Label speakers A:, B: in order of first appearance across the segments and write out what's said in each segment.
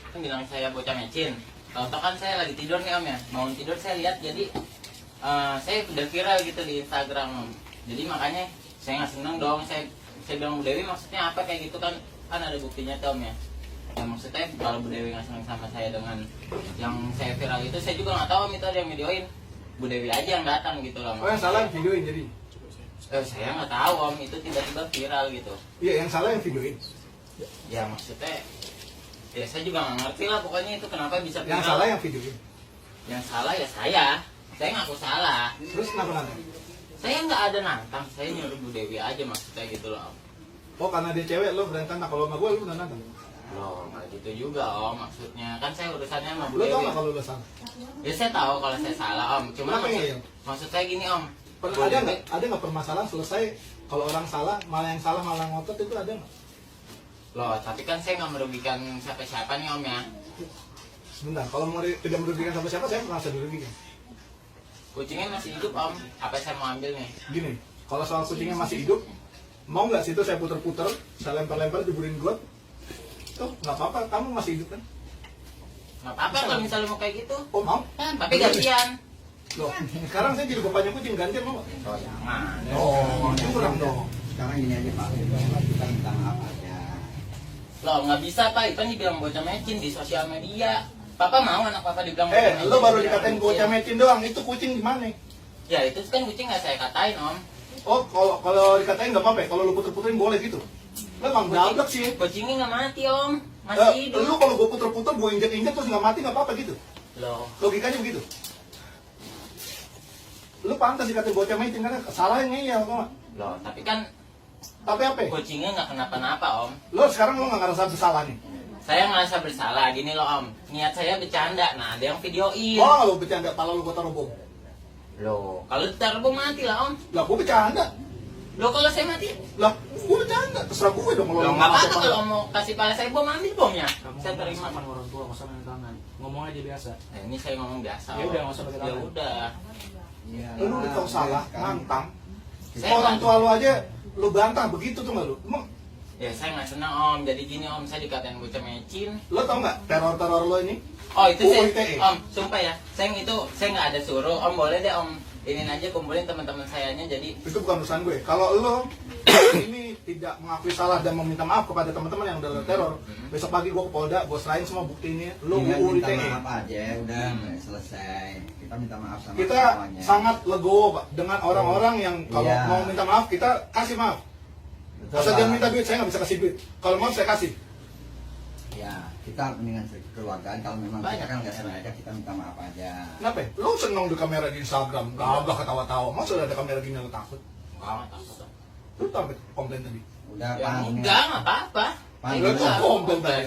A: Kan bilang saya bocah mecin. Tahu-tahu kan saya lagi tidur nih om ya, mau tidur saya lihat jadi saya udah viral gitu di Instagram om. Jadi makanya saya nggak seneng dong, saya bilang Bu Dewi maksudnya apa kayak gitu kan ada buktinya tuh om ya. Ya maksudnya kalau Bu Dewi nggak seneng sama saya dengan yang saya viral itu, saya juga nggak tahu om itu ada yang videoin. Bu Dewi aja yang datang gitu loh.
B: Oh yang salah yang videoin jadi?
A: Saya nggak tahu om, itu tiba-tiba viral gitu.
B: Iya yang salah yang videoin.
A: Ya maksudnya ya saya juga nggak ngerti lah pokoknya itu kenapa bisa viral.
B: Yang salah yang videoin.
A: Yang salah ya saya ngaku salah.
B: Terus kenapa nanti?
A: Saya nggak ada nantang, saya nyuruh Bu Dewi aja maksudnya gitu loh om.
B: Oh karena dia cewek lo berani nah kalau sama gue lo bener nantang.
A: Loh nggak gitu juga om, maksudnya kan saya urusannya sama Bu
B: Lo tau
A: Dewi.
B: nggak kalau lo salah?
A: Ya saya tahu kalau saya salah om, cuma
B: Kenapa ngeyel?
A: maksud saya gini om.
B: Pernah
A: Bu
B: ada
A: Dewi-
B: nggak permasalahan selesai kalau orang salah malah yang salah malah ngotot itu ada nggak?
A: Loh tapi kan saya nggak merugikan siapa-siapa nih om ya.
B: Sebentar, kalau tidak merugikan sampai siapa saya merasa dirugikan.
A: Kucingnya masih hidup om, apa saya mau ambil nih?
B: Gini, kalau soal kucingnya masih hidup, mau nggak situ saya puter-puter, saya lempar-lempar jeburin got, tuh nggak apa-apa, kamu masih hidup kan?
A: Nggak apa-apa kalau misalnya mau kayak gitu.
B: Oh mau?
A: Tapi gantian.
B: Loh, sekarang saya jadi bapaknya kucing gantian mau nggak?
A: Oh jangan.
B: Oh, curang dong.
C: Sekarang gini aja Pak, kita minta maaf aja.
A: Loh nggak bisa pak, Ipan dibilang bocah mecin di sosial media. Papa mau anak papa dibilang bocah mecin.
B: Lo baru dikatain bocah mecin doang, itu kucing gimana?
A: Ya itu kan kucing nggak saya katain om.
B: Oh, kalau dikatain nggak apa-apa, kalau lo puter-puterin boleh gitu. Lo emang gablek sih.
A: Kucingnya nggak mati om, masih hidup.
B: Lo kalau gue puter-puter, gue injek-injek terus nggak mati nggak apa-apa gitu.
A: Loh,
B: Logikanya begitu. Lu pantas dikatain bocah mecin karena salahnya ngeyel, tau nggak?
A: loh tapi kan
B: Tapi apa?
A: kucingnya nggak kenapa-napa om.
B: Lo sekarang lo nggak ngerasa bersalah nih?
A: Saya ngerasa bersalah gini loh om. Niat saya bercanda, nah ada yang videoin.
B: Oh, lo bercanda, pala lo gue taruh bom.
A: Loh, kalau ditaruh bom mati lah om.
B: Lah, gue bercanda.
A: Loh kalau saya mati,
B: Lah, gue bercanda. Terserah gue dong kalau
A: loh
B: lo
A: nggak
B: pakai
A: apa-apa
B: pala.
A: kalau mau kasih pala saya bom ambil bomnya.
D: Kamu
A: Saya terima.
D: sama orang tua, nggak usah main tangan. Ngomong aja biasa.
A: Nah, ini saya ngomong biasa.
D: Ya
A: Om.
D: udah, nggak usah pakai
A: Ya
D: tangan.
A: udah.
C: Iya.
B: Lu udah tau salah, nantang.
A: Saya
B: Orang
A: nggak-
B: tua lo aja lo bantah begitu tuh nggak lo? Emang
A: Ya saya nggak senang om. Jadi gini om, saya dikatain bocah mecin.
B: lo tau nggak teror lo ini?
A: Oh itu saya,
B: UITE.
A: om, sumpah ya. Saya nggak ada suruh. Om boleh deh om. Ini aja kumpulin teman-teman sayanya. Jadi
B: Itu bukan urusan gue. Kalau lo ini tidak mengakui salah dan meminta maaf kepada teman-teman yang udah lo teror, besok pagi gue ke Polda, gue serahin semua bukti ini. Lo
C: Tinggal
B: gue
C: minta
B: UITE.
C: maaf aja, udah selesai. Kita minta maaf sama
B: Kita
C: semuanya.
B: sangat legowo Pak dengan orang-orang yang kalau
C: Iya.
B: mau minta maaf kita kasih maaf.
C: Betul,
B: Asal
C: Pak.
B: jangan minta duit, saya nggak bisa kasih duit. Kalau mau saya kasih.
C: Ya, kita mendingan kekeluargaan. Kalau memang kita
A: Banyak.
C: kan nggak sengaja, kita minta maaf aja.
B: Kenapa? Lo seneng di kamera di Instagram, gagah ketawa-tawa. Masa udah ada kamera gini lo takut?
A: nggak takut om.
B: Lo tau komplain tadi?
C: Udah,
A: Ya
C: Pan.
A: enggak, nggak apa-apa.
C: Pan,
A: Saya
B: Lo
C: udah.
B: tuh
A: juga.
B: komplain tadi.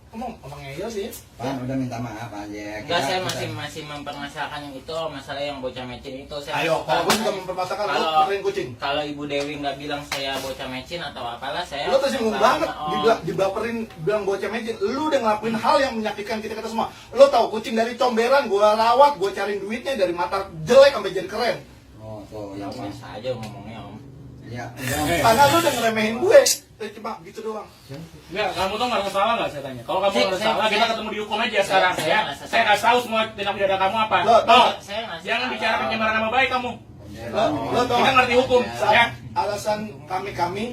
B: Emang ngeyel sih ya?
C: Pan, udah minta maaf aja.
A: Enggak, saya
C: Kita-
A: masih mempermasalahkan yang itu, masalah yang bocah mecin itu. Saya
B: Ayo,
A: suka.
B: kalau gue juga mempermasakan lo
A: Kalau-
B: keren kucing.
A: Kalau Ibu Dewi nggak bilang saya bocah mecin atau apalah, saya
B: Lo tersinggung
A: suka
B: banget,
A: sama Om.
B: dibaperin, bilang bocah mecin. Lo udah ngelakuin hal yang menyakitkan kita semua. Lo tau kucing dari comberan, gue rawat, gue cariin duitnya dari mata jelek sampai jadi keren.
C: Oh, tuh,
A: Ya
C: yang Pan.
A: biasa aja ngomongnya om.
C: Ya,
B: Karena lo udah ngeremehin gue. Cuma gitu doang.
D: Enggak, kamu tuh nggak salah nggak saya tanya. Kalau kamu
A: Saya-
D: nggak
A: saya-
D: salah, kita
A: saya-
D: ketemu di hukum aja sekarang
A: saya
D: ya.
A: nggak salah.
D: Saya kasih tahu semua tindak pidana kamu apa.
B: Loh,
D: Toh,
A: Saya nggak
D: jangan
A: salah.
D: bicara pencemaran nama baik kamu.
B: Lo tau
D: Kita
B: nggak?
D: ngerti hukum,
B: Saat
D: ya.
B: alasan kami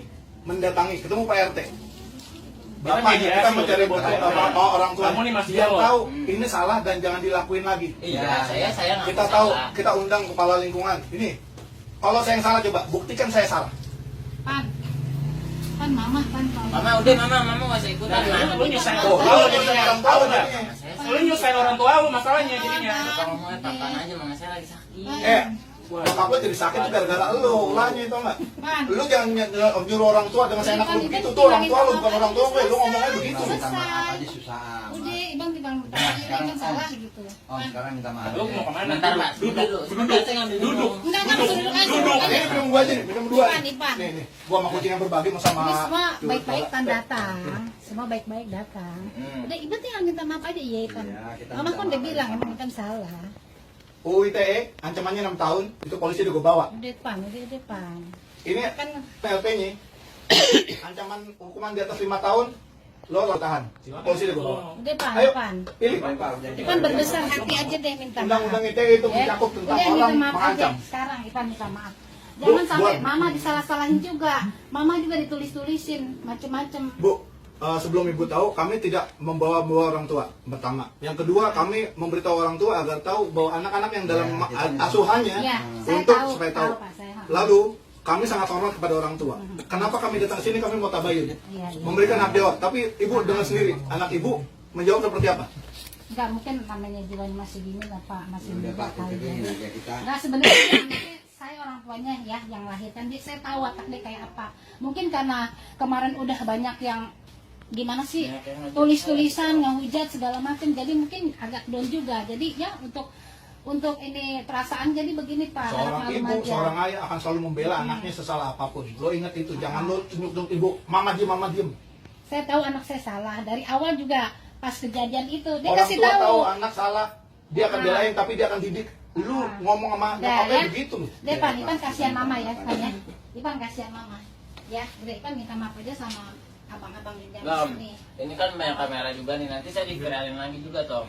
B: mendatangi, ketemu Pak RT.
D: Kita
B: Bapaknya
D: mediasi,
B: kita mencari
D: betul.
B: orang tua.
D: Kamu nih masih
B: Biar
D: jawab.
B: tahu ini salah dan jangan dilakuin lagi.
A: Iya, saya nggak
B: Kita tahu,
A: salah.
B: kita undang kepala lingkungan. Ini, kalau saya yang salah coba buktikan saya salah.
E: Pan mama.
A: Mama udah mama nggak usah ikutan.
D: Nah,
A: Mama.
D: lu nyusahin
B: Oh,
D: orang
B: kalau
D: tua
B: dia
D: jadinya.
B: orang
D: Tahu
B: tahu
D: nggak?
B: jadinya.
A: Saya
D: Lu nyusahin orang tua lu masalahnya jadinya.
A: Bapak ngomongnya papan aja, mama saya lagi sakit.
B: Bokap lo jadi sakit tuh gara-gara lo, ulahnya itu enggak?
E: Pan.
B: Lu jangan nyuruh orang tua dengan saya enak lu begitu tuh orang tua lu bukan orang tua gue, lu ngomongnya begitu.
C: Kita minta maaf aja susah.
E: Udah, Bang Bang kan salah gitu.
C: Oh, sekarang minta maaf.
D: Lu mau kemana?
A: Bentar pak, duduk. Sebentar saya ngambil
D: Duduk.
A: minum.
E: Enggak maksudnya
B: Ini minum gua aja nih, minum dua.
E: Ipan, Ipan.
B: Nih, gua sama kucing yang berbagi mau sama.
E: Ini semua baik-baik Pan datang. Semua baik-baik datang. Udah Ibu tinggal minta maaf aja iya Pan.
C: Iya, kita
E: Mama
C: minta
E: kan udah
C: maaf
E: bilang
C: aja.
E: emang kan salah.
B: UU ITE ancamannya 6 tahun, itu polisi udah gua bawa.
E: Udah Pan, udah Pan.
B: Ini
E: Kan
B: PLP-nya ancaman hukuman di atas 5 tahun Lo tahan. Polisi deh bawa.
E: Udah pan,
B: Ayo.
E: pan.
B: Pilih.
E: Ipan berbesar hati aja deh minta maaf.
B: Undang-undang ITE itu
E: Ya.
B: mencakup tentang
E: Udah, minta
B: orang
E: maaf aja.
B: mengancam.
E: Sekarang Ipan minta maaf. Jangan
B: Bu,
E: sampai
B: buat.
E: mama disalah-salahin juga. Mama juga ditulis-tulisin macem-macem.
B: Bu, sebelum ibu tahu, kami tidak membawa-bawa orang tua. Pertama, yang kedua, kami memberitahu orang tua agar tahu bahwa anak-anak yang dalam asuhannya
E: Ya, saya
B: untuk
E: tahu,
B: supaya tahu.
E: Pak, saya.
B: Lalu kami sangat hormat kepada orang tua. Kenapa kami datang sini? Kami mau tabayun,
E: Iya, iya.
B: memberikan hak jawab. Tapi ibu dengar sendiri, anak ibu menjawab seperti apa?
E: Enggak mungkin namanya jiwanya masih gini lah Pak, masih
C: Udah
E: muda
C: Pak,
E: kali
C: jadi
E: ya.
C: aja kita.
E: Enggak sebenarnya nanti saya orang tuanya ya yang lahirkan dia, saya tahu watak dia kayak apa. Mungkin karena kemarin udah banyak yang gimana sih tulis-tulisan ngehujat segala macam, jadi mungkin agak down juga. Jadi ya untuk ini perasaan jadi begini Pak.
B: Seorang
E: harap
B: ibu,
E: maklum aja.
B: seorang ayah akan selalu membela anaknya sesalah apapun. Lo ingat itu, jangan lo tunjuk ibu, mama diem.
E: Saya tahu anak saya salah dari awal juga pas kejadian itu dia
B: Orang
E: kasih
B: tua tahu
E: tahu.
B: anak salah, dia akan belain, tapi dia akan didik. Lu ngomong sama
E: Dah,
B: nyokapnya
E: ya.
B: begitu loh.
E: Deh Pan, Ipan kasihan mama ya, Pan ya. Ipan kasihan mama. Ya, udah Ipan minta maaf aja sama abang-abang di dalam
A: Bang,
E: sini.
A: ini kan banyak kamera juga nih, nanti saya diviralin lagi juga toh.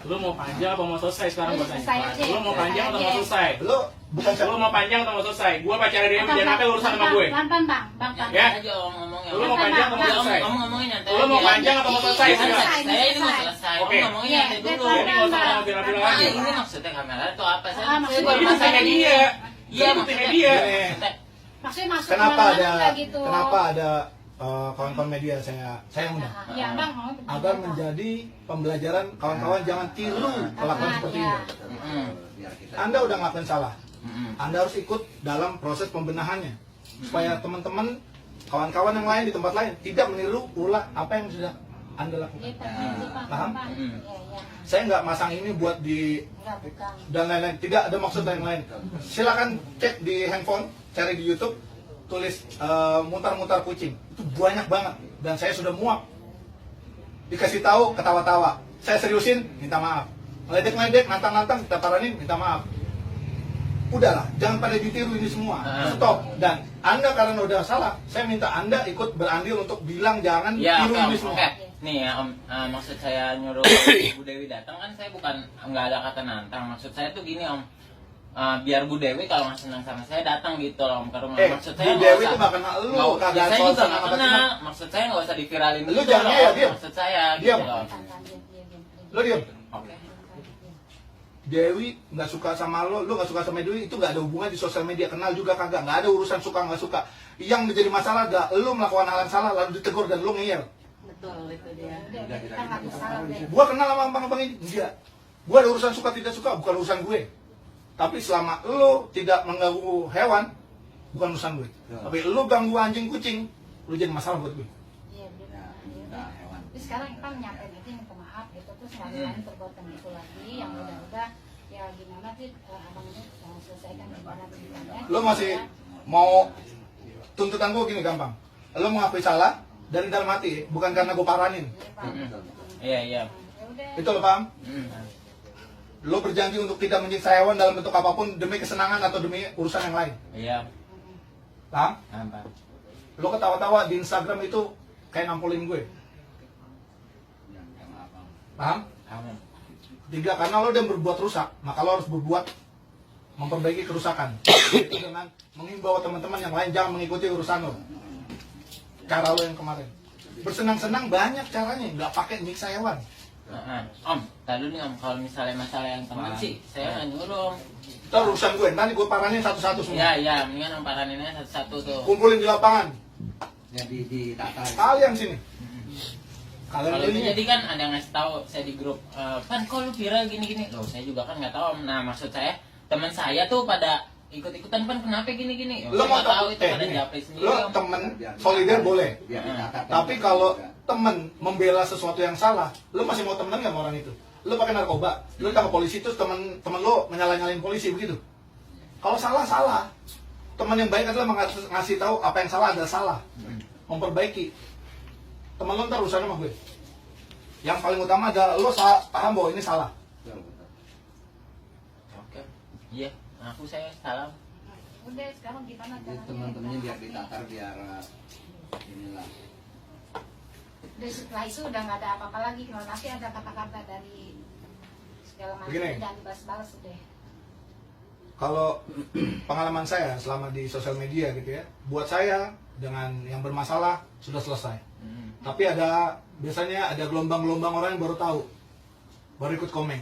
D: Lu mau panjang atau mau selesai sekarang
E: Lu
D: gua
E: selesai
D: tanya?
E: aja.
D: Lu mau panjang atau mau
E: Selesai aja.
D: selesai?
B: Lo bukan
D: Lu mau panjang atau mau selesai? Gua pacaran dia
E: Bang,
D: jangan apa urusan sama gue.
E: Bang, Bang.
D: Ya.
A: Aja om ngomongnya.
D: Lu mau panjang atau mau selesai?
A: Om ngomongin nanti.
D: Lu mau
A: aja.
D: panjang atau mau selesai?
E: Iya,
D: Silakan.
E: selesai.
A: Saya ini mau selesai. Om
D: Oke.
A: ngomongin
E: Iya,
A: nanti
E: dia
A: dulu.
E: pelan-pelan,
D: Jadi nggak usah
E: Bang.
D: bilang-bilang
A: Nah,
D: lagi.
A: ini maksudnya kamera itu apa? Saya
E: Ah, maksudnya
A: baru
D: Ini
A: pasang
D: buktinya
A: ini.
D: dia.
A: Iya,
D: Ini buktinya dia.
E: Maksudnya masuk
B: kenapa
E: kemana-mana
B: ada
E: nggak gitu.
B: kawan-kawan media saya undang
E: Ya, Bang. mau
B: agar menjadi pembelajaran kawan-kawan jangan tiru kelakuan seperti ini.
C: Biar kita.
B: Anda udah ngelakuin salah,
A: Mm-mm.
B: Anda harus ikut dalam proses pembenahannya supaya teman-teman kawan-kawan yang lain di tempat lain tidak meniru ulah apa yang sudah Anda lakukan.
E: Iya, Bang.
B: Paham?
E: Bang.
A: Mm.
E: Iya, iya.
B: Saya nggak masang ini buat di
E: Enggak, bukan.
B: dan lain-lain, tidak ada maksud lain-lain. Silakan cek di handphone, cari di YouTube, tulis mutar-mutar kucing, itu banyak banget dan saya sudah muak. Dikasih tahu ketawa-tawa, saya seriusin minta maaf, meledek-ledek, nantang-nantang kita paranin minta maaf. Udahlah, jangan pada ditiru ini semua, stop. Dan Anda karena udah salah, saya minta Anda ikut berandil untuk bilang jangan
A: Ya,
B: tiru
A: oke,
B: ini semua.
A: oke. Nih ya, Om, maksud saya nyuruh Bu Dewi datang kan saya bukan nggak ada kata nantang. Maksud saya tuh gini Om, biar Bu Dewi kalau nggak senang sama saya datang gitu loh Om ke rumah. Maksud saya
B: Bu
A: nggak
B: Dewi
A: usah-
B: tuh gak kenal lu,
A: nggak-
B: kagak
A: ya, saya
B: soal
A: juga
B: sama
A: nggak
B: apa
A: kenal.
B: cuma.
A: Maksud saya nggak usah diviralin
B: Lu
A: gitu
B: jangan,
A: loh,
B: ya,
A: Om.
B: diam.
A: Maksud saya
B: Diam.
A: gitu loh.
B: Lo diem.
A: Oke.
B: Dewi nggak suka sama lo nggak suka sama Dewi, itu nggak ada hubungan di sosial media, kenal juga kagak, nggak ada urusan suka nggak suka. Yang menjadi masalah gak lo melakukan hal yang salah lalu ditegur dan lo ngeyel.
E: Betul itu dia. Udah, kita nggak salah deh.
B: Gua kenal sama abang-abang ini, enggak. Gua ada urusan suka tidak suka, bukan urusan gue. Tapi selama lo tidak mengganggu hewan, bukan urusan gue. Tapi lo ganggu anjing kucing, lo jadi masalah buat gue.
E: Iya, bener.
C: Nah, hewan.
E: Tapi sekarang kita nyampe gitu minta maaf gitu, terus nggak ngelain perbuatan itu lagi yang udah ya gimana sih abang ini selesaikan gimana begini.
B: Lo masih mau tuntutan gue gini gampang. Lo mengakui salah dari dalam hati, bukan karena gue paranin.
A: Iya, iya.
E: Ya udah.
B: Itu lo paham?
A: Mm.
B: Lo berjanji untuk tidak menyiksa hewan dalam bentuk apapun demi kesenangan atau demi urusan yang lain.
A: Iya.
B: Paham?
A: Apa?
B: Lo ketawa-tawa di Instagram itu kayak nampolin gue. Paham?
A: Kamu.
B: Tiga, karena lo udah berbuat rusak, maka lo harus berbuat memperbaiki kerusakan. Itu dengan mengimbau teman-teman yang lain jangan mengikuti urusan lo. Cara lo yang kemarin. Bersenang-senang banyak caranya, nggak pakai nyiksa hewan.
A: Om, tadi nih Om, kalau misalnya masalah yang teman sih, saya nggak nyuruh Om.
B: Itu urusan gue, nanti gue paranin satu-satu semua.
A: Iya, iya, mendingan Om paraninnya satu-satu tuh.
B: Kumpulin di lapangan.
C: Jadi ditata.
B: Kalian sini. Kalian
A: Kalau itu
B: ini.
A: jadi kan ada yang ngasih tahu saya di grup, Pan kok lu viral gini-gini. Loh, saya juga kan nggak tahu Om. Nah, maksud saya teman saya tuh pada ikut-ikutan Pan kenapa gini-gini.
B: Lo
A: Saya
B: mau
A: nggak tahu itu pada
B: gini,
A: japri sendiri
B: lo
A: Om.
B: temen solidar boleh.
C: Biar ditata.
B: Tapi kalau temen membela sesuatu yang salah, lo masih mau temenan nggak sama orang itu? Lo pakai narkoba, lo ditangkap polisi terus temen lo menyalah-nyalain polisi begitu. Kalau salah salah, teman yang baik adalah ngasih tahu apa yang salah adalah salah, memperbaiki. Temen lo ntar urusan sama gue. Yang paling utama adalah lo paham bahwa ini salah.
A: Oke. Iya, aku saya salam.
E: Udah sekarang gimana
C: Jadi
E: caranya?
C: teman-temannya biar ditatar biar inilah.
E: Terus setelah itu udah nggak ada apa-apa lagi, kalau nanti ada kata-kata dari segala macam
B: Begini.
E: dan balas-balas udah.
B: Kalau pengalaman saya selama di sosial media gitu ya, buat saya dengan yang bermasalah sudah selesai. Tapi biasanya ada gelombang-gelombang orang yang baru tahu, baru ikut komen.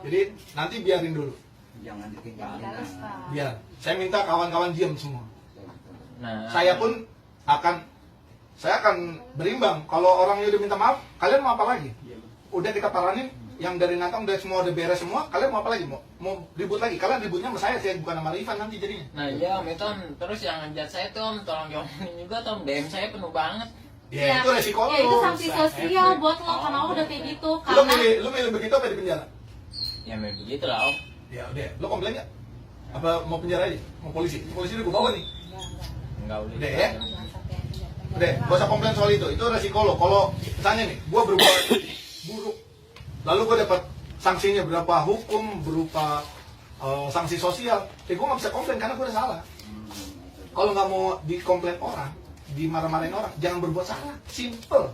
B: Jadi nanti biarin dulu,
C: Jangan ditinggalin.
E: Balas, Pak.
B: biar. Saya minta kawan-kawan diam semua.
A: Nah,
B: Saya pun akan berimbang. Kalau orangnya udah minta maaf, kalian mau apa lagi? Udah kita paranin, yang dari Natang udah semua udah beres semua, kalian mau apa lagi? Mau ribut lagi? Kalian ributnya sama saya bukan sama Rifan nanti jadinya.
A: nah iya Om itu Om. Terus yang ngejat saya tuh Om, tolong diomongin juga tuh Om. DM saya penuh banget.
B: Ya, itu resiko
F: Ya itu
B: lo.
F: sanksi sosial buat lo karena lo udah kayak gitu.
B: Lu
F: Karena
B: milih begitu apa di penjara?
A: Ya memang begitu lah Om.
B: Ya udah, lo komplain nggak? Apa mau penjara aja? Mau polisi? Polisi udah gue bawa nih.
A: Enggak boleh.
B: Udah ya? Udah, gak usah komplain soal itu resiko lo. Kalau misalnya nih, gue berbuat buruk, lalu gue dapat sanksinya berupa hukum, berupa sanksi sosial, gue gak bisa komplain karena gue udah salah. Kalau nggak mau dikomplain orang, dimarah-marahin orang, jangan berbuat salah. Simple.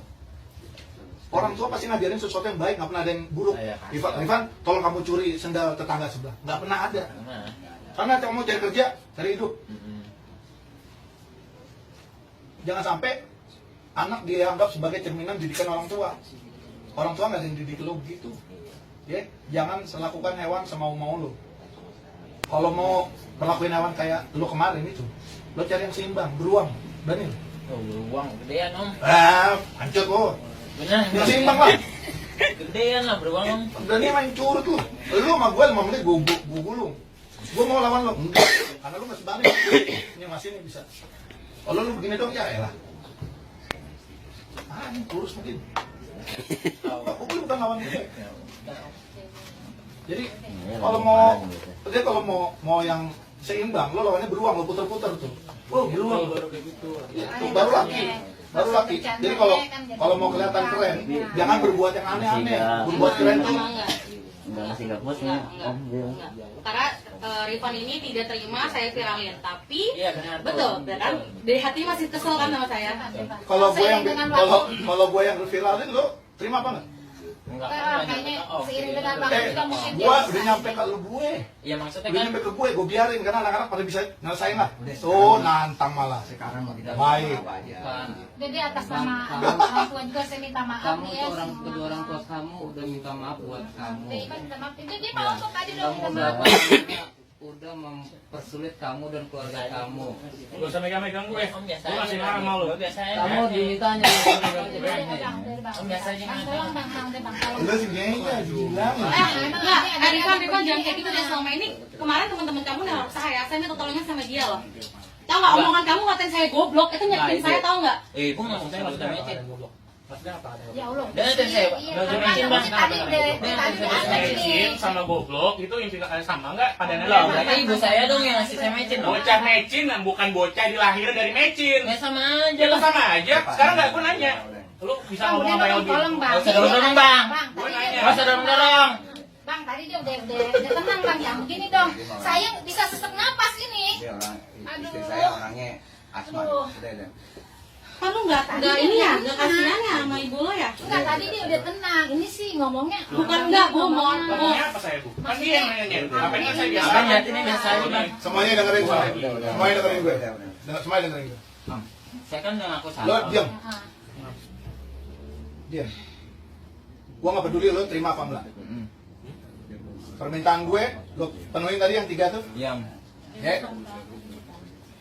B: Orang tua pasti ngajarin sesuatu yang baik, nggak pernah ada yang buruk. Rifan, tolong kamu curi sendal tetangga sebelah. Nggak pernah ada.
A: Nah.
B: Karena kamu cari kerja, cari hidup. Jangan sampai anak dianggap sebagai cerminan didikan orang tua. Orang tua nggak ada yang didik lo begitu. Ya, jangan lakukan hewan semau-mau lo. Kalau mau perlakuin hewan kayak lo kemarin itu, lo cari yang seimbang, beruang, berani.
A: Oh, beruang gedean Om.
B: Hancur lo.
A: Benar.
B: Yang seimbang lah.
A: Gedean lah beruang Om.
B: Berani main curut lo. Lo sama gue 5 menit gue gulung. Gue mau lawan lo, enggak. Karena lo masih banyak. Ini masih ini bisa. Kalau lu begini dong, ya elah. Ini kurus mungkin. Gue bukan lawan gue. Jadi kalau mau yang seimbang, lo lawannya beruang, lo puter-puter tuh. Oh, beruang. Itu baru laki. Jadi kalau mau kelihatan keren, jangan berbuat yang aneh-aneh. Berbuat keren tuh.
F: enggak. Karena Rifan ini tidak terima saya viralin, tapi
A: Iya benar.
F: betul, ya kan? Dari hati masih kesel kan sama saya.
B: Kalau gue yang viralin, lo terima apa nggak?
A: Enggak.
E: Kayaknya seiring dengan waktu juga mungkin
B: Gue udah nyampe ke lu gue.
A: Iya maksudnya
B: Udah
A: kan
B: nyampe ke gue biarin karena anak-anak pada bisa nyelesain lah. Tuh nantang malah.
C: Sekarang mau kita
B: Baik.
C: apa aja.
A: kan.
E: jadi atas nama orang tua juga saya minta maaf
G: Kamu
E: nih
G: tuh kedua orang tua kamu udah minta maaf buat kamu.
E: Rifan minta maaf. Jadi mau untuk tadi dong
G: Kamu
E: minta
G: udah
E: maaf.
G: udah mempersulit kamu dan keluarga kamu.
D: Gak usah megang-megang gue.
A: Om biasa
D: Gue
A: aja.
D: masih marah sama lu.
A: Gue biasa aja.
G: Kamu ditanya
A: Om biasa aja
E: Bang, tolong bang, tolong.
B: Lu sih gengnya bilang.
F: Enggak, Rifan jangan kayak gitu deh. Selama ini kemarin teman-teman kamu nelfon saya minta tolongnya sama dia loh. Tahu nggak omongan kamu ngatain saya goblok itu nyakitin saya, tahu nggak?
A: Gue ngomong saya maksudnya mecin.
E: Ya Allah.
A: Dan ada saya, udah mecin bang.
E: Tadi ada
D: Mecin
E: nih.
D: sama goblok itu sama nggak? Pada
A: Lah, berarti ibu saya dong yang ngasih saya mecin dong.
D: bocah mecin, bukan bocah dilahirin dari mecin.
A: Ya sama aja
D: Ya
A: lah.
D: sama aja. Sekarang nggak gue nanya. Lu bisa
E: Bang,
D: ngomong
E: udah
D: apa yang
E: dong, tolong bang.
A: Gak usah dorong-dorong bang.
E: Bang,
D: Gue
E: tadi
D: nanya.
E: dia
A: Gak usah dorong-dorong.
E: Bang, tadi dia udah tenang bang, yang begini dong. Saya bisa sesak napas ini.
C: Dia orang istri
E: Aduh.
C: saya orangnya asma.
E: Aduh.
C: Udah.
F: Kan lu nggak ini ya, nggak kasihan ya sama ibu lo ya?
E: Enggak, tadi dia udah tenang. Ini sih ngomongnya.
F: Bukan enggak, Bu, mohon.
D: Ngomongnya apa saya bu? Kan dia yang nanya. Apa yang saya biasa?
A: Abang lihat ini biasa aja bang.
B: Semuanya dengerin gue. Semuanya dengerin gue. Semuanya dengerin gue.
A: Saya kan udah ngaku
B: Lo
A: salah.
B: diam.
E: Ah.
B: Diam. Gue gak peduli lo terima apa enggak. Permintaan gue, lo penuhin tadi yang 3 tuh.
A: Iya.
B: Ya.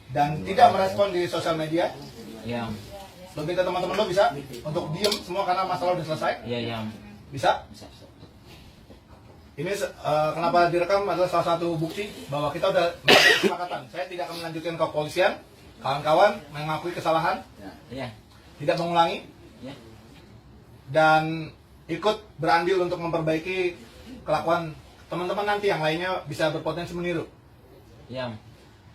B: Dan tidak merespon di sosial media.
A: Iya.
B: Lo minta teman-teman lo bisa untuk diem semua karena masalah udah selesai.
A: Iya iya.
B: Bisa?
A: Bisa.
B: Ini kenapa direkam adalah salah satu bukti bahwa kita udah melakukan kesepakatan. Saya tidak akan melanjutkan ke kepolisian. Kawan-kawan mengakui kesalahan,
A: Iya.
B: tidak mengulangi,
A: Iya.
B: dan ikut berandil untuk memperbaiki kelakuan teman-teman nanti yang lainnya bisa berpotensi meniru.
A: Iya.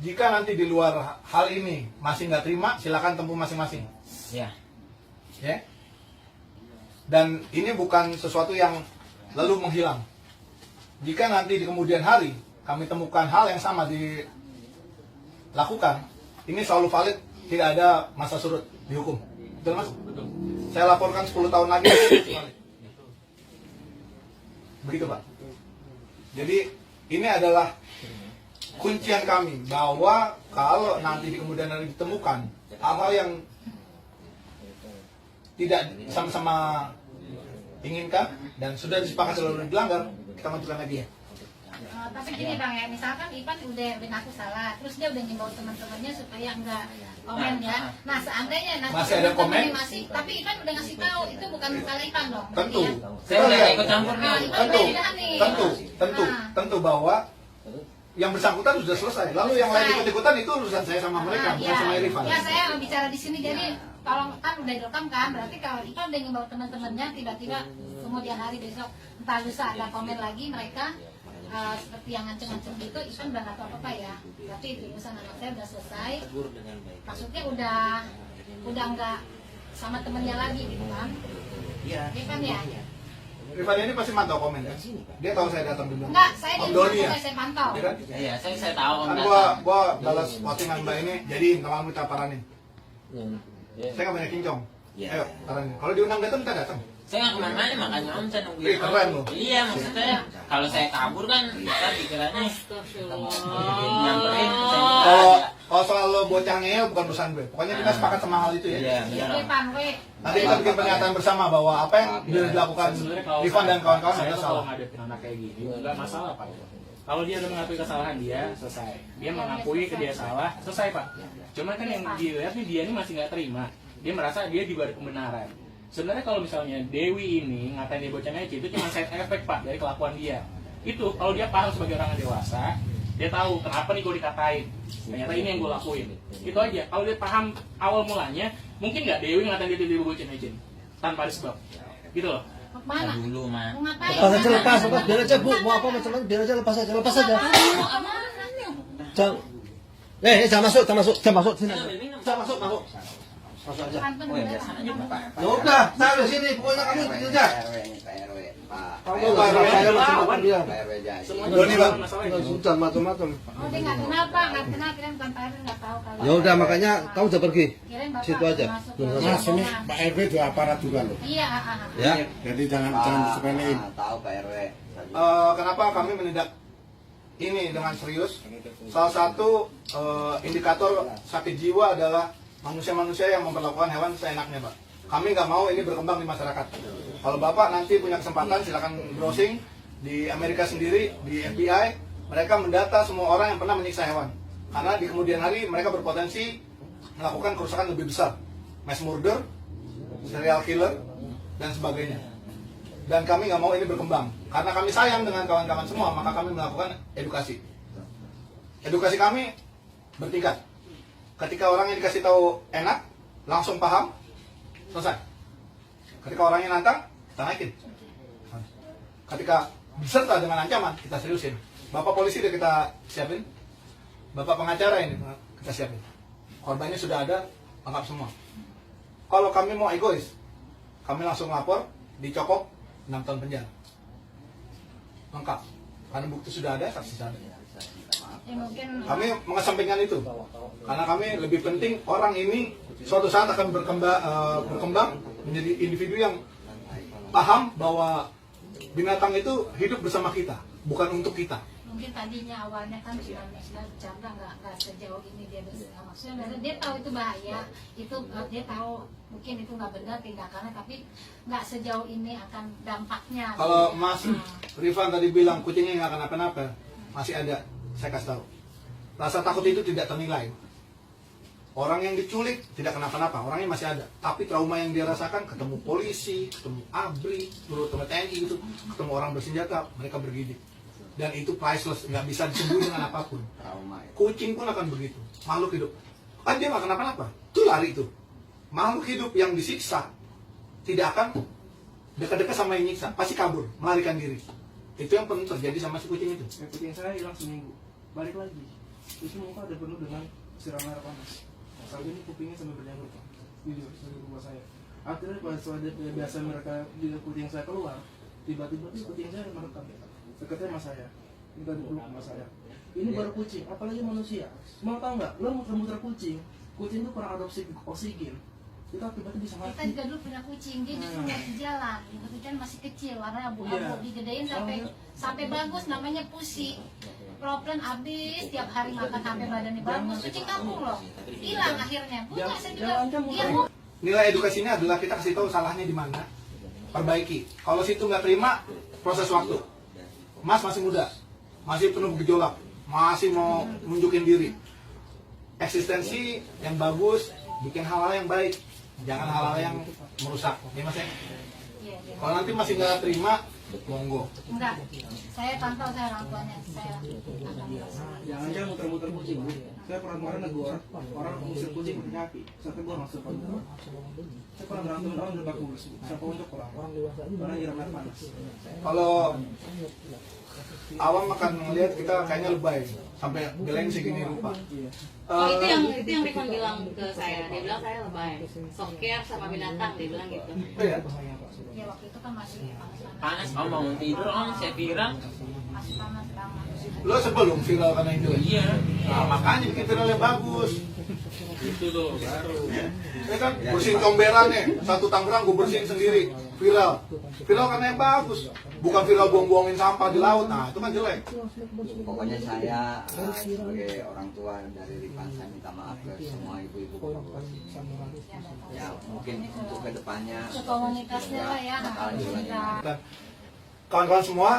B: Jika nanti di luar hal ini masih nggak terima, silakan tempuh masing-masing.
A: Iya.
B: Ya. Dan ini bukan sesuatu yang lalu menghilang. Jika nanti di kemudian hari kami temukan hal yang sama dilakukan, ini selalu valid, tidak ada masa surut di hukum. Betul Mas? Saya laporkan 10 tahun lagi. Begitu Pak. Jadi ini adalah kuncian kami bahwa kalau nanti di kemudian hari ditemukan hal-hal yang tidak sama-sama inginkan dan sudah disepakati lalu dilanggar, kita majukan lagi ya.
E: Tapi gini Bang ya, misalkan Ipan udah ngaku salah, terus dia udah ngimbau teman-temannya supaya enggak komen ya. Nah seandainya nanti
B: Masih ada komen?
E: masih, tapi Ipan udah ngasih tahu itu bukan salah Ipan dong.
B: Tentu.
E: Ya.
A: Saya udah ikut campur nih.
B: Tentu bahwa yang bersangkutan sudah selesai. Lalu yang lain ikut-ikutan itu urusan saya sama mereka, bukan sama Irfan.
E: Ya saya bicara di sini jadi kalau kan udah direkam kan, berarti kalau Ipan udah ngimbau teman-temannya tiba-tiba kemudian hari besok entah lusa ada komen lagi mereka seperti yang ngancem-ngancem gitu, Ipan udah nggak tahu apa-apa ya. Berarti itu urusan anak saya udah selesai. Maksudnya udah nggak sama temennya lagi gitu kan? Iya. Ipan ya?
B: Irfan ini pasti mantau komen ya. Dia tahu saya datang dulu.
E: Enggak, saya di
B: Om
E: rumah
B: Doni ya?
E: saya pantau.
B: Iya kan?
A: Iya, saya tahu Om
B: Kan
A: datang.
B: gua balas postingan Mbak ini, jadi nama kita paranin. Saya nggak banyak kincong. Ayo, paranin. Kalau diundang datang kita datang.
A: Saya nggak kemana-mana, makanya Om saya nungguin.
B: Ih, keren loh.
A: Iya, maksudnya kalau saya kabur kan kita pikirannya nyamperin.
B: Kalau soal lo bocah ngeyel bukan urusan gue. Pokoknya kita sepakat sama hal itu ya.
A: Iya,
E: Iya,
A: iya.
E: Ipan, weh.
B: Nanti kita bikin pernyataan bersama bahwa apa yang sudah dilakukan
D: Sebenarnya kalau
B: Irfan dan kawan-kawan
D: saya
B: adalah
D: tuh kalau
B: salah.
D: ngadepin anak kayak gini nggak masalah Pak. Kalau dia udah mengakui kesalahan dia, selesai. Dia mengakui ke dia salah, selesai Pak. Cuman kan yang dilihat nih dia ini masih nggak terima. Dia merasa dia juga ada kebenaran. Sebenarnya kalau misalnya Dewi ini ngatain dia bocah ngece itu cuma side effect Pak dari kelakuan dia. Itu kalau dia paham sebagai orang yang dewasa, dia tahu kenapa nih gue dikatain. Ternyata ini yang gue lakuin. Itu aja. Kalau dia paham awal mulanya, mungkin nggak Dewi ngatain dia bocah ngece tanpa ada sebab. Gitu loh.
E: Mau kemana?
A: Dulu mah.
E: Mau ngapain?
H: Lepas aja, lepas, biar aja Bu, mau apa macam-macam, biar aja lepas aja, lepas aja. Jangan, jangan masuk, sini.
B: Bisa masuk.
H: Masuk aja.
E: Kantor beneran.
H: Ya udah, saya di sini, pokoknya kamu itu aja. Kamu nggak ada saya macam-macam dia.
B: Doni Bang.
H: Sudah macam-macam.
E: Oh dia nggak kenal Pak, nggak kenal, kirain bukan Pak RW, nggak tahu kalau.
H: Ya udah, makanya kamu udah pergi.
E: Kirain Bapak
H: Situ aja.
E: masuk
H: Tuh,
E: ke
H: Mas,
I: ini
E: rombongan.
I: Pak RW juga aparat juga loh.
E: Iya,
H: Ya.
I: Jadi jangan disepelein.
C: Tahu Pak RW.
B: Kenapa kami menindak ini dengan serius? Salah satu indikator sakit jiwa adalah manusia-manusia yang memperlakukan hewan seenaknya, Pak. Kami nggak mau ini berkembang di masyarakat. Kalau Bapak nanti punya kesempatan, silakan browsing di Amerika sendiri, di FBI, mereka mendata semua orang yang pernah menyiksa hewan. Karena di kemudian hari mereka berpotensi melakukan kerusakan lebih besar, mass murder, serial killer, dan sebagainya. Dan kami nggak mau ini berkembang. Karena kami sayang dengan kawan-kawan semua, maka kami melakukan edukasi. Edukasi kami bertingkat. Ketika orang yang dikasih tahu enak, langsung paham, selesai. Ketika orangnya nantang, kita naikin. Ketika beserta dengan ancaman, kita seriusin. Bapak polisi udah kita siapin, bapak pengacara ini kita siapin. Korbannya sudah ada, lengkap semua. Kalau kami mau egois, kami langsung lapor, dicokok 6 tahun penjara. Lengkap. Karena bukti sudah ada, saksi sudah ada.
E: Ya mungkin.
B: Kami mengesampingkan itu karena kami lebih penting orang ini suatu saat akan berkembang menjadi individu yang paham bahwa binatang itu hidup bersama kita, bukan untuk kita.
E: Mungkin tadinya awalnya kan sudah bercanda nggak sejauh ini dia bersama. Maksudnya dia tahu itu bahaya, itu dia tahu mungkin itu nggak benar tindakannya, tapi nggak sejauh ini akan dampaknya.
B: Kalau Mas Rifan tadi bilang kucingnya nggak kenapa-napa, masih ada. Saya kasih tahu, rasa takut itu tidak ternilai. Orang yang diculik tidak kenapa-napa, orangnya masih ada. Tapi trauma yang dia rasakan, ketemu polisi, ketemu ABRI, ketemu TNI itu, ketemu orang bersenjata, mereka bergidik. Dan itu priceless, nggak bisa disembuhin dengan apapun. Kucing pun akan begitu, makhluk hidup. Kan dia nggak kenapa-napa, itu lari itu. Makhluk hidup yang disiksa tidak akan dekat-dekat sama yang nyiksa, pasti kabur, melarikan diri. Itu yang pernah terjadi sama si kucing itu.
J: Kucing saya hilang seminggu, balik lagi. Terus muka udah penuh dengan siram air panas. Saat ini kupingnya sampai berjanggut, jujur dari rumah saya. Akhirnya pas biasa mereka kucing saya keluar, tiba-tiba kucing saya merekam. Dekatnya sama saya, minta dipeluk sama saya. Ini baru kucing, apalagi manusia. Mau tahu nggak? Lo muter-muter kucing itu kurang adopsi oksigen. Itu akibatnya bisa mati.
E: Kita juga dulu punya kucing, dia justru nggak di jalan. Kebetulan masih kecil, warna abu-abu,
J: Iya.
E: digedein sampai bagus, namanya Pusi. Proplan habis, tiap hari makan sampai badannya bagus. Kucing kampung loh, hilang akhirnya. Punya saya juga, dia mau
B: Nilai edukasinya adalah kita kasih tahu salahnya di mana, perbaiki. Kalau situ nggak terima, proses waktu. Mas masih muda, masih penuh gejolak, masih mau nunjukin diri. Eksistensi yang bagus, bikin hal-hal yang baik, jangan hal-hal yang merusak. Ya mas ya.
E: Iya, iya.
B: Kalau nanti masih nggak terima, monggo.
E: Enggak, saya pantau saya orang tuanya, saya akan berusaha.
J: Jangan muter-muter kucing. Saya pernah kemarin negor orang ngusir kucing pakai kaki. Saya tegur masuk pagi. Saya pernah berantem orang udah baku bersih. Saya pojok orang karena nyiram air panas.
B: Kalau awam akan melihat kita kayaknya lebay, sampai geleng segini rupa.
F: Oh, itu yang Rifan bilang ke saya. Dia bilang saya lebay. Soft care sama binatang, dia bilang gitu.
B: Iya.
E: Ya waktu itu kan masih panas-panas,
A: Panas, om mau tidur, om saya viral.
E: masih panas banget.
B: Lo sebelum viral karena itu.
A: Iya.
B: Nah, makanya bikin viral yang bagus.
D: Itu tuh baru.
B: Saya kan bersihin comberan nih, satu Tangerang gue bersihin sendiri, viral. Viral karena yang bagus, bukan viral buang-buangin sampah di laut. Nah itu kan jelek.
C: Pokoknya saya sebagai orang tua dari Rifan, saya minta maaf ke semua ibu-ibu bapak-bapak. Ya mungkin untuk kedepannya
E: Komunitasnya lah ya,
C: bakal diulangi.
B: Dan kawan-kawan semua,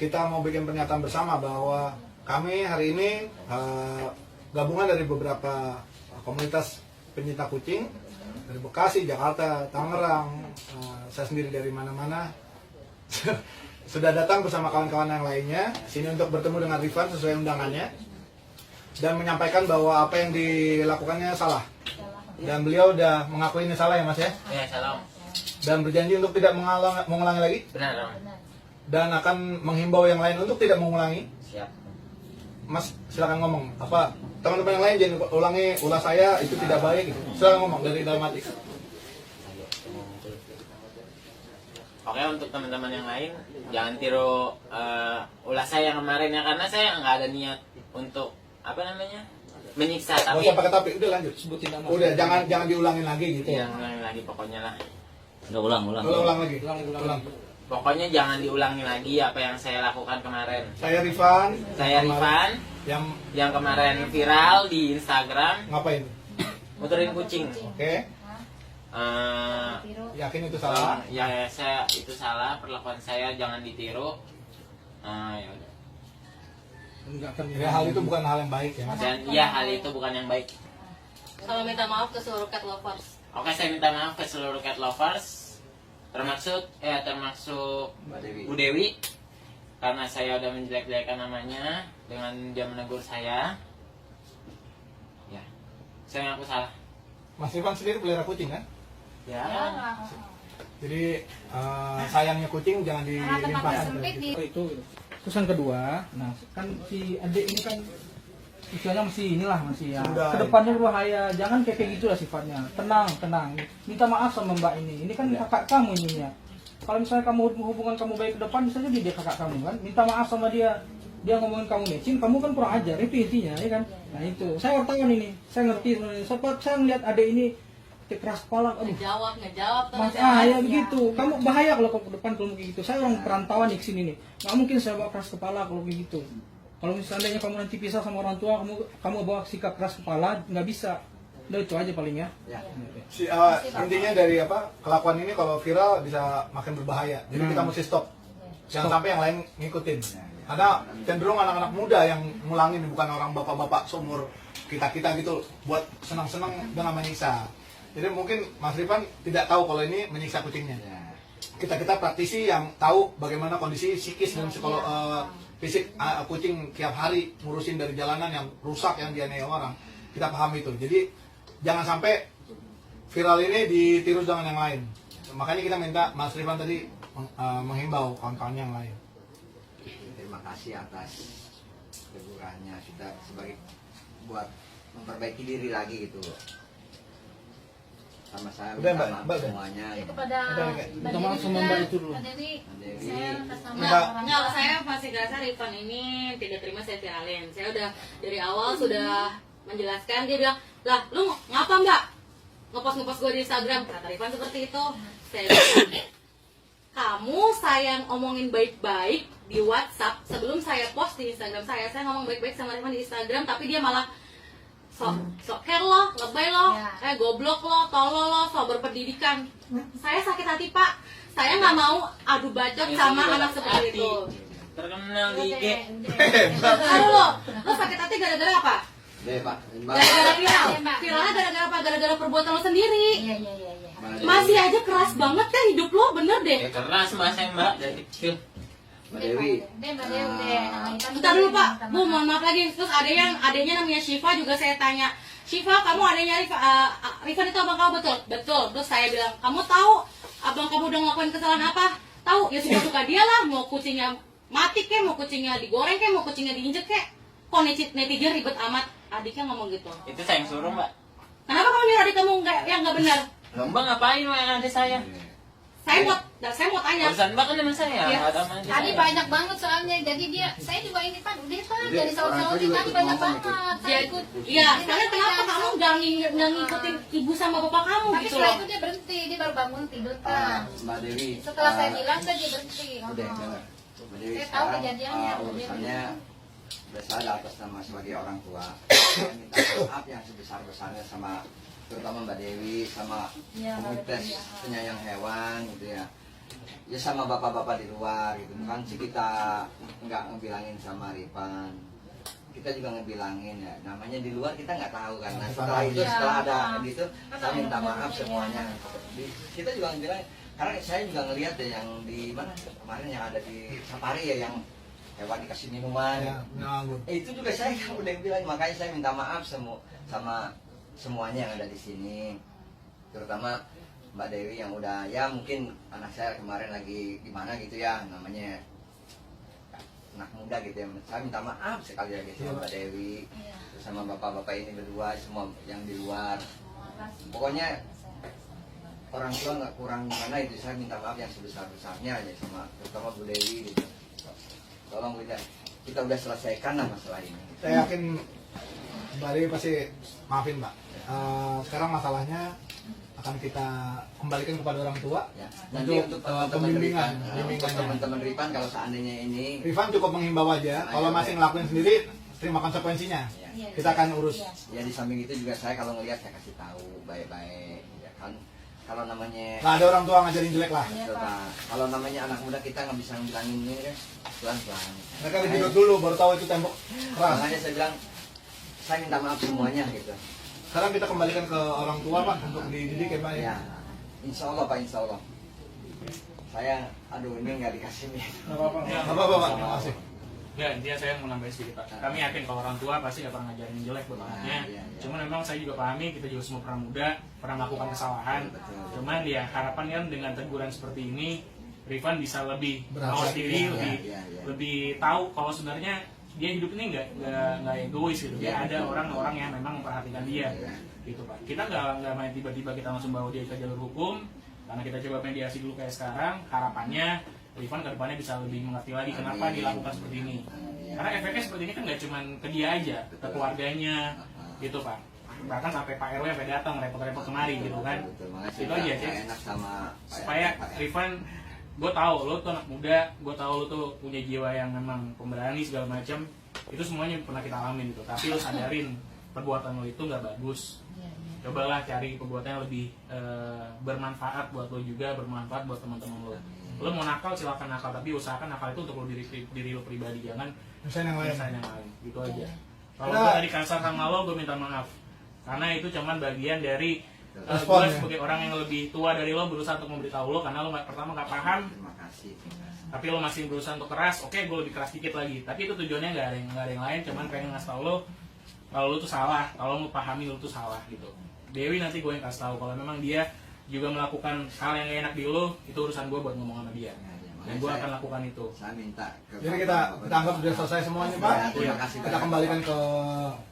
B: kita mau bikin pernyataan bersama bahwa kami hari ini gabungan dari beberapa komunitas pencinta kucing dari Bekasi, Jakarta, Tangerang, saya sendiri dari mana-mana sudah datang bersama kawan-kawan yang lainnya sini untuk bertemu dengan Rifan sesuai undangannya dan menyampaikan bahwa apa yang dilakukannya salah dan beliau udah mengakui ini salah ya mas ya,
A: Ya, salam.
B: dan berjanji untuk tidak mengulangi lagi
A: Benar, om.
B: dan akan menghimbau yang lain untuk tidak mengulangi.
A: Siap.
B: Mas silakan ngomong apa teman-teman yang lain jangan ulangi ulah saya itu tidak baik gitu. Silakan ngomong dari dalam hati.
A: Oke, untuk teman-teman yang lain jangan tiru ulah saya yang kemarin ya, karena saya nggak ada niat untuk apa namanya menyiksa,
B: Gak
A: tapi
B: usah pakai tapi udah lanjut.
J: Sebutin nama.
B: Udah jangan diulangin lagi gitu.
A: yang lagi pokoknya lah.
B: Ulang lagi. Ulang.
A: Pokoknya jangan diulangi lagi apa yang saya lakukan kemarin.
B: Saya Rifan.
A: Saya Rifan yang kemarin viral di Instagram
B: Ngapain?
A: muterin kucing.
B: Oke. Yakin itu salah?
A: Ya, saya itu salah, perlakuan saya jangan ditiru. Ya udah.
J: Enggak akan
B: Ya, hal itu bukan hal yang baik ya.
A: Dan ya hal itu bukan yang baik.
F: Kalau minta maaf ke seluruh cat lovers.
A: Oke, saya minta maaf ke seluruh cat lovers, termasuk Bu Dewi, karena saya udah menjelek-jelekan namanya dengan dia menegur saya. Ya, saya ngaku salah.
B: Mas Rifan sendiri pelihara kucing kan?
A: Ya,
B: Jadi sayangnya kucing jangan
E: Karena tempatnya
B: dilimpahkan.
E: sempit di
J: itu. Terus yang kedua, nah kan si adik ini kan istilahnya masih inilah masih ya
B: Sudah,
J: kedepannya berbahaya, jangan kayak gitu lah sifatnya. Tenang, minta maaf sama mbak ini kan kakak kamu ini ya. Kalau misalnya kamu hubungan kamu baik ke depan, bisa jadi dia kakak kamu kan, minta maaf sama dia ngomongin kamu mecin, kamu kan kurang ajar, itu intinya ya kan. Nah itu saya wartawan ini, saya ngerti sebenarnya. Saya ngeliat adik ini keras kepala, aduh
F: Ngejawab tuh.
J: Mas, ya begitu. Kamu bahaya kalau ke depan kalau kayak gitu. Saya orang perantauan di sini nih. Nggak mungkin saya bawa keras kepala kalau kayak gitu. Kalau misalnya kamu nanti pisah sama orang tua, kamu bawa sikap keras kepala, nggak bisa. Udah itu aja paling ya.
B: Intinya dari kelakuan ini kalau viral bisa makin berbahaya. Jadi kita mesti stop. Jangan sampai yang lain ngikutin. Karena cenderung anak-anak muda yang ngulangin, bukan orang bapak-bapak seumur kita gitu buat senang-senang dengan menyiksa. Jadi mungkin Mas Rifan tidak tahu kalau ini menyiksa kucingnya. Kita praktisi yang tahu bagaimana kondisi psikis dan fisik kucing tiap hari ngurusin dari jalanan yang rusak, yang dianiaya orang. Kita paham itu. Jadi jangan sampai viral ini ditiru dengan yang lain. Makanya kita minta Mas Rifan tadi menghimbau kawan-kawan yang lain.
C: Terima kasih atas tegurannya, sudah sebagai buat memperbaiki diri lagi gitu loh. Sama saya
B: Udah,
C: minta
B: Mbak.
C: maaf semuanya.
E: itu pada
J: Minta maaf sama Mbak itu dulu.
E: Jadi
C: Dewi.
E: saya sama
B: Enggak.
E: orang
F: Enggak, saya masih ngerasa Rifan ini tidak terima saya viralin. Saya udah dari awal sudah menjelaskan, dia bilang, lah lu ngapa mbak? ngepost gue di Instagram, kata Rifan seperti itu. Saya bilang, kamu sayang omongin baik-baik di WhatsApp, sebelum saya post di Instagram saya ngomong baik-baik sama Rifan di Instagram, tapi dia malah sok care lo, lebay lo, goblok lo, tolol lo, sok berpendidikan. Saya sakit hati Pak, saya nggak mau adu bacot sama anak seperti itu.
A: Terkenal di IG.
F: Aduh lo sakit hati gara-gara apa?
C: Deh Pak,
F: Gara-gara viralnya gara-gara apa? Gara-gara perbuatan lo sendiri. Masih aja keras banget kan hidup lo, bener deh.
A: Ya keras mas saya mbak dari kecil.
C: Mbak Dewi.
F: Bentar dulu Pak, Bu mohon maaf lagi. Terus adanya namanya Syifa juga saya tanya, Syifa kamu adanya Rifan itu abang kamu betul? Betul. Terus saya bilang, kamu tahu abang kamu udah ngelakuin kesalahan apa? Tahu, ya suka dia lah. Mau kucingnya mati kek, mau kucingnya digoreng kek, mau kucingnya diinjek kek. Kok netizen ribet amat? Adiknya ngomong gitu.
A: Itu saya yang suruh mbak.
F: Kenapa kamu nyuruh adik kamu yang nggak benar?
A: Mbak ngapain yang ada saya?
F: Saya mau tanya.
A: Urusan mbak kan sama saya.
E: Iya.
A: Nggak ada sama aja
E: Tadi
A: saya.
E: banyak banget soalnya, jadi saya juga ini Pak, udah Pak, jadi saud-saud tadi banyak banget. Saya ikut.
F: Iya, sekarang kenapa kamu nggak ngikutin ibu sama bapak kamu
E: Tapi
F: gitu
E: setelah
F: loh?
E: itu dia berhenti, dia baru bangun tidur kan.
C: Mbak Dewi.
E: Setelah saya bilang dia berhenti.
C: Udah dengar. Mbak Dewi,
E: Saya tahu
C: sekarang,
E: kejadiannya.
C: urusannya bersalah atas nama sebagai orang tua. Saya minta maaf yang sebesar-besarnya sama terutama Mbak Dewi, sama komunitas penyayang hewan gitu ya. Ya sama bapak-bapak di luar gitu kan sih, kita nggak ngebilangin sama Rifan, kita juga ngebilangin ya, namanya di luar kita nggak tahu kan. Nah, setelah itu setelah ada gitu saya minta maaf semuanya. Kita juga ngebilangin karena saya juga ngelihat ya yang di mana kemarin yang ada di safari ya, yang hewan dikasih minuman itu juga saya udah bilang, makanya saya minta maaf sama semuanya yang ada di sini, terutama Mbak Dewi yang udah ya mungkin anak saya kemarin lagi gimana gitu ya, namanya anak muda gitu ya. Saya minta maaf sekali lagi sama Mbak Dewi, terus sama bapak-bapak ini berdua, semua yang di luar. Pokoknya orang tua nggak kurang mana itu, saya minta maaf yang sebesar-besarnya aja sama terutama Bu Dewi gitu. Tolong kita udah selesaikan lah masalah ini.
B: Saya yakin Mbak Dewi pasti maafin Mbak. Sekarang masalahnya akan kita kembalikan kepada orang tua
C: Ya. Nanti untuk teman-teman Rifan,
B: bimbingan.
C: teman-teman Rifan kalau seandainya ini
B: Rifan cukup menghimbau aja, kalau masih ngelakuin sendiri terima konsekuensinya.
C: ya,
B: Kita akan urus.
C: ya di samping itu juga saya kalau ngelihat saya kasih tahu baik-baik ya kan. Kalau namanya
B: Nggak ada orang tua ngajarin jelek lah.
C: coba, kalau namanya anak muda kita nggak bisa bilangin ini kan pelan-pelan.
B: Mereka dijedot dulu baru tahu itu tembok keras.
C: Makanya saya bilang saya minta maaf semuanya gitu.
B: Sekarang kita kembalikan ke orang tua Pak untuk dididik ya Pak ya.
C: Ya, insya Allah Pak, insya Allah. Saya, aduh ini nggak dikasih nih.
B: Nggak apa-apa Pak, terima kasih.
D: Ya, intinya saya mau nambahin sedikit Pak. Kami yakin kalau orang tua pasti gak pernah ngajarin jelek buat anaknya.
C: iya.
D: Cuman memang saya juga pahami, kita juga semua pernah muda, pernah melakukan kesalahan. Cuman ya harapan kan dengan teguran seperti ini, Rifan bisa lebih mawas diri, lebih tahu kalau sebenarnya dia hidup ini nggak egois gitu. Dia ada orang-orang yang memang memperhatikan dia, gitu Pak. Kita nggak main tiba-tiba kita langsung bawa dia ke jalur hukum, karena kita coba mediasi dulu kayak sekarang. Harapannya Rifan ke depannya bisa lebih mengerti lagi kenapa dilakukan seperti ini. Karena efeknya seperti ini kan nggak cuma ke dia aja, ke keluarganya, gitu Pak. Bahkan sampai Pak RW sampai datang repot-repot kemari gitu kan. Itu aja sih. Supaya Rifan, gue tahu lo tuh anak muda, gue tahu lo tuh punya jiwa yang memang pemberani segala macam. Itu semuanya pernah kita alamin gitu. Tapi lo sadarin perbuatan lo itu nggak bagus. Cobalah cari perbuatan yang lebih bermanfaat buat lo juga, bermanfaat buat teman-teman lo. Lo mau nakal silakan nakal, tapi usahakan nakal itu untuk lo diri lo pribadi, jangan
B: Misalnya yang lain.
D: yang lain. Gitu aja. Kalau gue tadi kasar sama lo, gue minta maaf. Karena itu cuman bagian dari gue sebagai orang yang lebih tua dari lo berusaha untuk memberitahu lo, karena lo pertama nggak paham.
C: Terima kasih.
D: Tapi lo masih berusaha untuk keras. Oke, gue lebih keras dikit lagi. Tapi itu tujuannya nggak ada yang lain. Cuman pengen ngasih tau lo kalau lo tuh salah, kalau lo pahami lo tuh salah gitu. Dewi nanti gue yang kasih tahu kalau memang dia juga melakukan hal yang gak enak di lo, itu urusan gue buat ngomong sama dia. Dan gue akan lakukan itu.
C: Saya minta
B: Jadi kita anggap sudah selesai semuanya Pak.
C: Terima kasih.
B: Kita kembalikan ke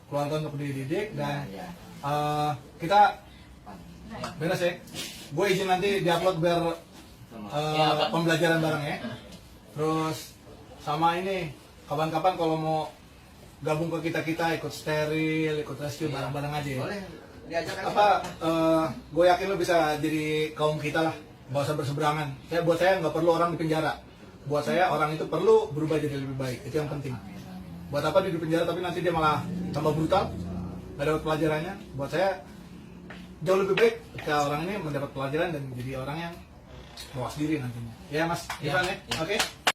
B: keluarga untuk dididik dan
C: Ya.
B: kita beres ya. Gue izin nanti diupload biar pembelajaran bareng ya. Terus sama ini kapan-kapan kalau mau gabung ke kita ikut steril, ikut rescue bareng-bareng aja ya.
C: Boleh. diajak
B: gue yakin lo bisa jadi kaum kita lah, gak usah berseberangan. Buat saya nggak perlu orang di penjara. Buat saya orang itu perlu berubah jadi lebih baik, itu yang penting. Buat apa dia di penjara tapi nanti dia malah tambah brutal, nggak dapat pelajarannya. Buat saya jauh lebih baik ketika orang ini mendapat pelajaran dan jadi orang yang mawas diri nantinya. Ya Mas Ivan ya, oke.